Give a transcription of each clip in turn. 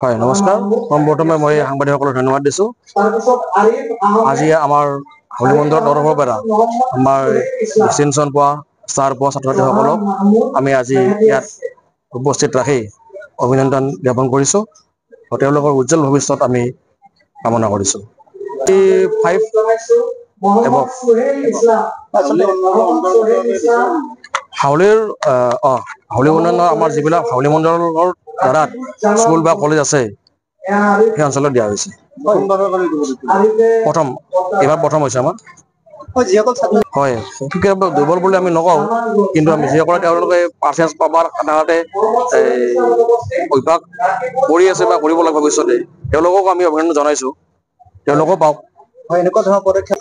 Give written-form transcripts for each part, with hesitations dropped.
হয় নমস্কাৰ প্ৰথমে মই সাংবাদিকসকলক ধন্যবাদ দিছো আজি আমাৰ হলি মন্দিৰৰ তৰফৰ পৰা আমাৰ ডিষ্টিংশ্যন পোৱা ষ্টাৰ পোৱা ছাত্ৰ-ছাত্ৰীসকলক আমি আজি ইয়াত উপস্থিত ৰাখি অভিনন্দন জ্ঞাপন কৰিছো আৰু তেওঁলোকৰ উজ্জ্বল ভৱিষ্যত আমি কামনা কৰিছো হাউলিৰ হাউলি উন্নয়নৰ আমাৰ যিবিলাক হাউলি মণ্ডলৰ দ্বাৰা স্কুল বা কলেজ আছে সেই অঞ্চলত দিয়া হৈছে প্ৰথম হৈছে আমাৰ হয় দুৰ্বল বুলি আমি নকওঁ কিন্তু আমি যিসকলে তেওঁলোকে পাৰ্চেন্টেজ পাবৰ সাধাৰণতে অভ্যাস কৰি আছে বা কৰিব লাগে ভৱিষ্যতে তেওঁলোকক আমি অভিনন্দন জনাইছো তেওঁলোকো পাওক হয় এনেকুৱা ধৰণৰ পদক্ষেপ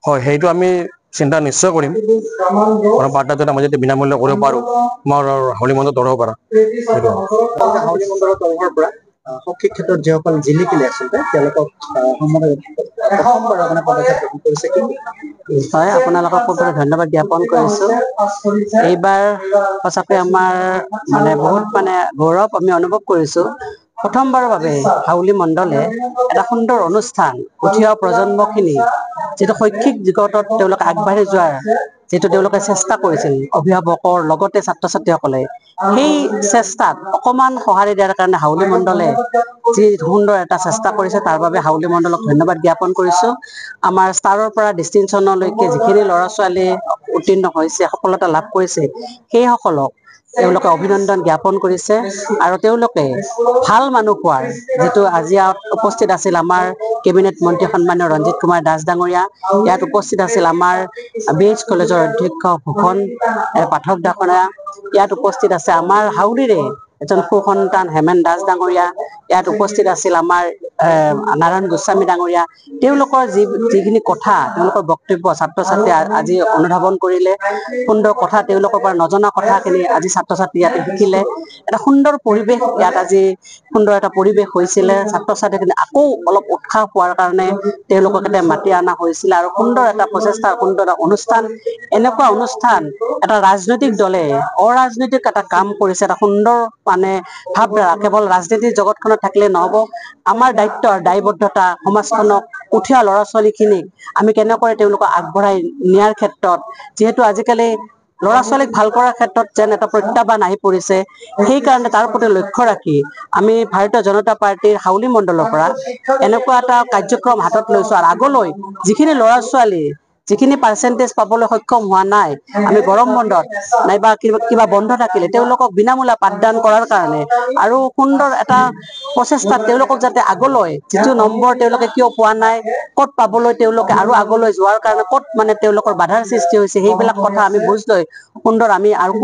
হয় সেইটো আমি চিন্তা নিশ্চয় কৰিম বাৰ্তাটোত আমি যদি বিনামূল্য কৰিব পাৰোঁ আমাৰ হাউলি মণ্ডলৰ তৰফৰ পৰা হাউলি মণ্ডলৰ তৰফৰ পৰা শৈক্ষিক ক্ষেত্ৰত যিসকল জিলিকিলে আচলতে তেওঁলোকক হয় আপোনালোকক খুব ধন্যবাদ জ্ঞাপন কৰিছো এইবাৰ সঁচাকৈ আমাৰ বহুত গৌৰৱ আমি অনুভৱ কৰিছো প্ৰথমবাৰৰ বাবে হাউলি মণ্ডলে এটা সুন্দৰ অনুষ্ঠান উঠি অহা প্ৰজন্মখিনি যিটো শৈক্ষিক দিশত তেওঁলোকে আগবাঢ়ি যোৱাৰ যিটো তেওঁলোকে চেষ্টা কৰিছিল অভিভাৱকৰ লগতে ছাত্ৰ-ছাত্ৰীসকলে সেই চেষ্টাত অকমান সঁহাৰি দিয়াৰ কাৰণে হাউলি মণ্ডলে যি সুন্দৰ এটা চেষ্টা কৰিছে তাৰ বাবে হাউলি মণ্ডলক ধন্যবাদ জ্ঞাপন কৰিছো আমাৰ ষ্টাৰৰ পৰা ডিষ্টিংশ্যনলৈকে যিখিনি ল'ৰা ছোৱালী উত্তীৰ্ণ হৈছে সফলতা লাভ কৰিছে সেইসকলক তেওঁলোকে অভিনন্দন জ্ঞাপন কৰিছে আৰু তেওঁলোকে ভাল মানুহ হোৱাৰ যিটো আজি উপস্থিত আছিল আমাৰ কেবিনেট মন্ত্ৰী সন্মানীয় ৰঞ্জিত কুমাৰ দাস ডাঙৰীয়া ইয়াত উপস্থিত আছিল আমাৰ BH কলেজৰ অধ্যক্ষ ভূষণ পাঠক ডাঙৰীয়া ইয়াত উপস্থিত আছে আমাৰ হাউলিৰে এজন সুসন্তান হেমেন দাস ডাঙৰীয়া ইয়াত উপস্থিত আছিল আমাৰ নাৰায়ণ গোস্বামী ডাঙৰীয়া তেওঁলোকৰ যিখিনি কথা তেওঁলোকৰ বক্তব্য ছাত্ৰ-ছাত্ৰীয়ে আজি অনুধাৱন কৰিলে সুন্দৰ কথা তেওঁলোকৰ পৰা নজনা কথাখিনি আজি ছাত্ৰ-ছাত্ৰী ইয়াতে শিকিলে এটা সুন্দৰ পৰিৱেশ ইয়াত আজি সুন্দৰ এটা পৰিৱেশ হৈছিলে ছাত্ৰ-ছাত্ৰীখিনি আকৌ অলপ উৎসাহ পোৱাৰ কাৰণে তেওঁলোকক এটা মাতি অনা হৈছিলে আৰু সুন্দৰ এটা প্ৰচেষ্টা সুন্দৰ এটা অনুষ্ঠান এনেকুৱা অনুষ্ঠান এটা ৰাজনৈতিক দলে অৰাজনৈতিক এটা কাম কৰিছে এটা সুন্দৰ ভাৱধাৰা কেৱল ৰাজনীতিৰ জগতখনত থাকিলে নহব আমাৰ দায়িত্ব দায়বদ্ধতা সমাজখনক উঠি অহা ল'ৰা ছোৱালীখিনিক আমি কেনেকৈ তেওঁলোকক আগবঢ়াই নিয়াৰ ক্ষেত্ৰত যিহেতু আজিকালি ল'ৰা ছোৱালীক ভাল কৰাৰ ক্ষেত্ৰত যেন এটা প্ৰত্যাহ্বান আহি পৰিছে সেইকাৰণে তাৰ প্ৰতি লক্ষ্য ৰাখি আমি ভাৰতীয় জনতা পাৰ্টিৰ হাউলি মণ্ডলৰ পৰা এনেকুৱা এটা কাৰ্যক্ৰম হাতত লৈছো আৰু আগলৈ যিখিনি ল'ৰা ছোৱালী যিখিনি পাৰ্চেন্টেজ পাবলৈ সক্ষম হোৱা নাই আমি গৰম বন্ধত নাইবা কিবা বন্ধ থাকিলে তেওঁলোকক বিনামূলীয়া পাঠদান কৰাৰ কাৰণে আৰু সুন্দৰ এটা প্ৰচেষ্টাত তেওঁলোকক যাতে আগলৈ যিটো নম্বৰ তেওঁলোকে কিয় পোৱা নাই ক'ত পাবলৈ তেওঁলোকে আৰু আগলৈ যোৱাৰ কাৰণে ক'ত তেওঁলোকৰ বাধাৰ সৃষ্টি হৈছে সেইবিলাক কথা আমি বুজ লৈ সুন্দৰ আমি আৰু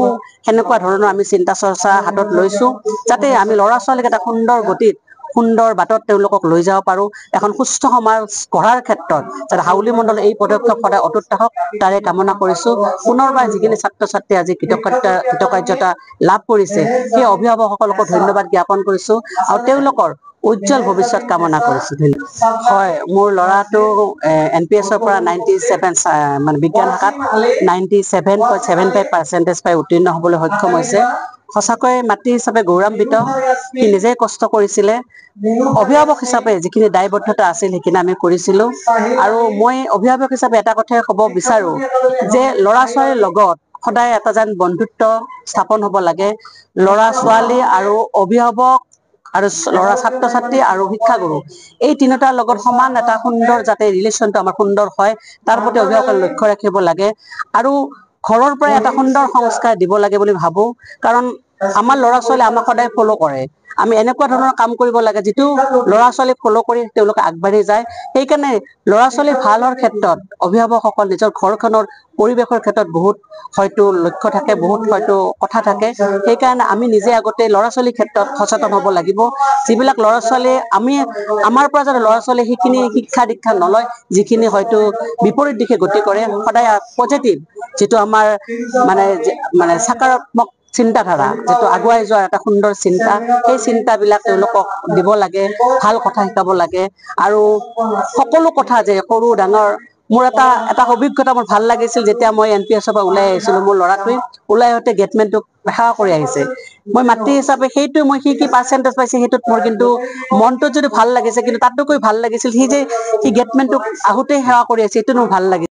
সেনেকুৱা ধৰণৰ আমি চিন্তা চৰ্চা হাতত লৈছো যাতে আমি ল'ৰা ছোৱালীক এটা সুন্দৰ গতিত সুন্দৰ বাটত তেওঁলোকক লৈ যাব পাৰো এখন সুস্থ সমাজ গঢ়াৰ ক্ষেত্ৰত যাতে হাউলি মণ্ডলে এই পদক্ষেপ সদায় অটুট থাকক তাৰে কামনা কৰিছো পুনৰবাৰ যিখিনি ছাত্ৰ-ছাত্ৰী আজি কৃতকাৰ্যতা লাভ কৰিছে সেই অভিভাৱকসকলকো ধন্যবাদ জ্ঞাপন কৰিছো আৰু তেওঁলোকৰ উজ্জ্বল ভৱিষ্যত কামনা কৰিছো হয় মোৰ ল'ৰাটো NPSৰ পৰা 97 বিজ্ঞান শাখাত 97.75% পাই উত্তীৰ্ণ হ'বলৈ সক্ষম হৈছে সঁচাকৈ মাতৃ হিচাপে গৌৰৱান্বিত সি নিজে কষ্ট কৰিছিলে অভিভাৱক হিচাপে যিখিনি দায়বদ্ধতা আছিল সেইখিনি আমি কৰিছিলো আৰু মই অভিভাৱক হিচাপে এটা কথাই ক'ব বিচাৰো যে ল'ৰা ছোৱালীৰ লগত সদায় এটা যেন বন্ধুত্ব স্থাপন হ'ব লাগে ল'ৰা ছোৱালী আৰু অভিভাৱক আৰু ল'ৰা ছাত্ৰ-ছাত্ৰী আৰু শিক্ষাগুৰু এই তিনিটাৰ লগত সমান এটা সুন্দৰ যাতে ৰিলেশ্যনটো আমাৰ সুন্দৰ হয় তাৰ প্ৰতি অভিভাৱকে লক্ষ্য ৰাখিব লাগে আৰু ঘৰৰ পৰা এটা সুন্দৰ সংস্কাৰ দিব লাগে বুলি ভাবো কাৰণ আমাৰ ল'ৰা ছোৱালীয়ে আমাক সদায় ফ'ল' কৰে আমি এনেকুৱা ধৰণৰ কাম কৰিব লাগে যিটো ল'ৰা ছোৱালীক ফ'ল' কৰি তেওঁলোকে আগবাঢ়ি যায় সেইকাৰণে ল'ৰা ছোৱালী ভাল হোৱাৰ ক্ষেত্ৰত অভিভাৱকসকল নিজৰ ঘৰখনৰ পৰিৱেশৰ ক্ষেত্ৰত বহুত হয়তো লক্ষ্য থাকে বহুত হয়তো কথা থাকে সেইকাৰণে আমি নিজে আগতে ল'ৰা ছোৱালীৰ ক্ষেত্ৰত সচেতন হ'ব লাগিব যিবিলাক ল'ৰা ছোৱালীয়ে আমাৰ পৰা যাতে ল'ৰা ছোৱালীয়ে সেইখিনি শিক্ষা দীক্ষা নলয় যিখিনি হয়তো বিপৰীত দিশে গতি কৰে সদায় পজিটিভ যিটো আমাৰ সকাৰাত্মক চিন্তাধাৰা যিটো আগুৱাই যোৱাৰ এটা সুন্দৰ চিন্তা সেই চিন্তাবিলাক তেওঁলোকক দিব লাগে ভাল কথা শিকাব লাগে আৰু সকলো কথা যে সৰু ডাঙৰ মোৰ এটা অভিজ্ঞতা মোৰ ভাল লাগিছিল যেতিয়া মই NPSৰ পৰা ওলাই আহিছিলো মোৰ ল'ৰাটোৱে ওলাই আহোঁতে গেটমেনটোক সেৱা কৰি আহিছে মই মাতৃ হিচাপে সেইটো মই সি কি পাৰ্চেণ্টেজ পাইছে সেইটোত মোৰ কিন্তু মনটো যদি ভাল লাগিছে, কিন্তু তাতকৈ ভাল লাগিছিল সি যে সি গেটমেনটোক আহোঁতে সেৱা কৰি আছে, সেইটো মোৰ ভাল লাগিছে।